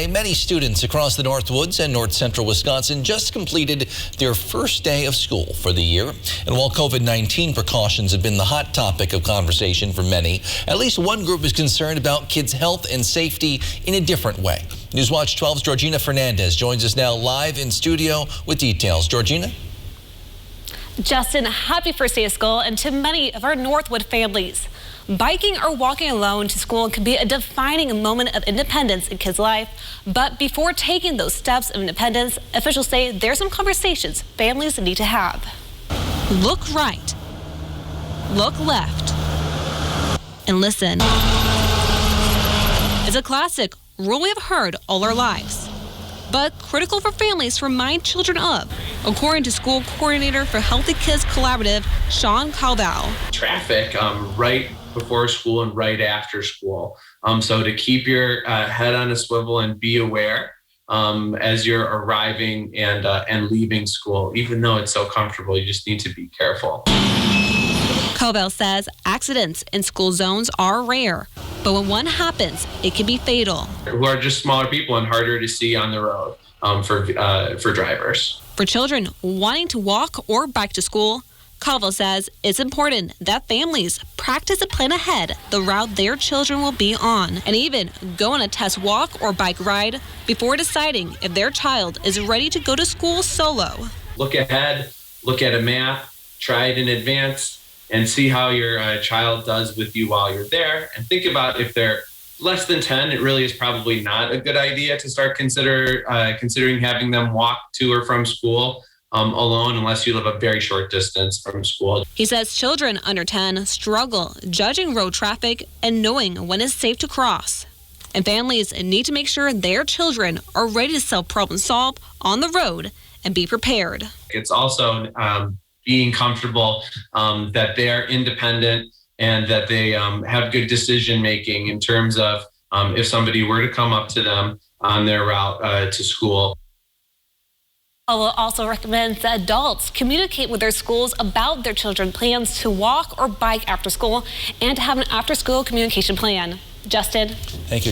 Many students across the Northwoods and North Central Wisconsin just completed their first day of school for the year. And while COVID-19 precautions have been the hot topic of conversation for many, at least one group is concerned about kids' health and safety in a different way. Newswatch 12's Georgina Fernandez joins us now live in studio with details. Georgina? Justin, happy first day of school, and to many of our Northwood families, biking or walking alone to school can be a defining moment of independence in kids' life. But before taking those steps of independence, officials say there's some conversations families need to have. Look right, look left, and listen. It's a classic rule we have heard all our lives, but critical for families to remind children of, according to school coordinator for Healthy Kids Collaborative, Sean Calval. Traffic right before school and right after school. So to keep your head on a swivel and be aware as you're arriving and leaving school. Even though it's so comfortable, you just need to be careful. Calval says accidents in school zones are rare, but when one happens, it can be fatal. Who are just smaller people and harder to see on the road for drivers. For children wanting to walk or bike to school, Calval says it's important that families practice and plan ahead the route their children will be on, and even go on a test walk or bike ride before deciding if their child is ready to go to school solo. Look ahead, look at a map, try it in advance, and see how your child does with you while you're there. And think about if they're less than 10, it really is probably not a good idea to start considering having them walk to or from school alone, unless you live a very short distance from school. He says children under 10 struggle judging road traffic and knowing when it's safe to cross. And families need to make sure their children are ready to self-problem solve on the road and be prepared. It's also being comfortable that they're independent and that they have good decision making in terms of if somebody were to come up to them on their route to school. Calval also recommends that adults communicate with their schools about their children's plans to walk or bike after school and to have an after-school communication plan. Justin? Thank you.